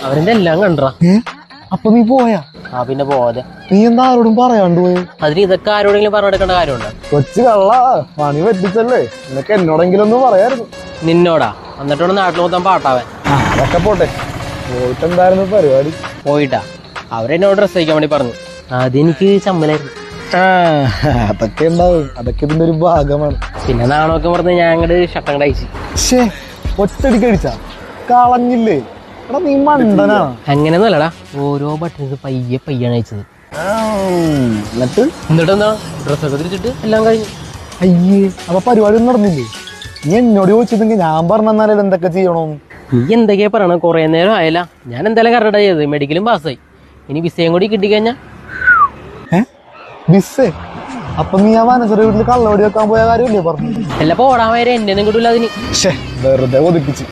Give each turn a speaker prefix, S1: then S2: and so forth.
S1: അവരെന്റെ എല്ലാം കണ്ടാ.
S2: അപ്പൊ നീ പോയാ?
S1: ആ പിന്നെ പോവാതെ.
S2: നീ എന്താ ആരോടും പറയാണ്ട് പോയി?
S1: അതിന് ഇതൊക്കെ ആരോടെങ്കിലും പറഞ്ഞെടുക്കേണ്ട കാര്യമുണ്ടോ?
S2: കൊച്ചു കള്ള പണി പറ്റിച്ചല്ലേ, നിനക്ക് എന്നോടെങ്കിലും ഒന്ന് പറയായിരുന്നു.
S1: നിന്നോടാ? എന്നിട്ടോട് നാട്ടിൽ മൊത്തം പാട്ടാവൻ.
S2: അതൊക്കെ പോട്ടെ, പോയിട്ട് എന്തായിരുന്നു പരിപാടി?
S1: പോയിട്ടാ അവരെന്നോട് ഡ്രസ് തയ്ക്കാൻ വേണ്ടി പറഞ്ഞു. അതെനിക്ക് ചമ്മലായിരുന്നു.
S2: അതൊക്കെ ഉണ്ടാവും, അതൊക്കെ ഇതിന്റെ ഒരു ഭാഗമാണ്.
S1: പിന്നെ നാണൊക്കെ പറഞ്ഞ് ഞാൻ അങ്ങോട്ട് ഷട്ടം കഴിച്ചു.
S2: ശേ, ഒറ്റടിക്ക് അടിച്ചാ കളഞ്ഞില്ലേ? എടാ നീ മണ്ടനാ.
S1: അങ്ങനെയൊന്നും അല്ലടാ, ഓരോ ബട്ടൺസ് പയ്യാണ് അയച്ചത്.
S2: എന്നിട്ടെന്താ
S1: ഡ്രസ്സൊക്കെ തിരിച്ചിട്ട് എല്ലാം കഴിഞ്ഞു.
S2: അയ്യേ, അപ്പൊ പരിപാടി ഒന്നും നടന്നില്ലേ? നീ എന്നോട് ചോദിച്ചിരുന്നെങ്കിൽ ഞാൻ പറഞ്ഞാലേ എന്തൊക്കെ ചെയ്യണോന്ന്.
S1: നീ എന്തൊക്കെയാ പറയണ? കുറെ നേരം ആയല്ല. ഞാൻ എന്തായാലും കറക്റ്റാ ചെയ്തത്. മെഡിക്കലും പാസ്സായി. ഇനി വിസയും കൂടി കിട്ടിക്കഴിഞ്ഞാ
S2: ബിസ്സേ? അപ്പൊ നീ ആ വനസര വീട്ടിൽ കള്ളവടി വെക്കാൻ പോയ കാര്യമല്ലേ പറഞ്ഞു?
S1: എല്ലാം പോടാൻ വരെ എന്നെ ഒന്നും കിട്ടൂല അതിന്.
S2: വെറുതെ ഒതുക്കിച്ച്.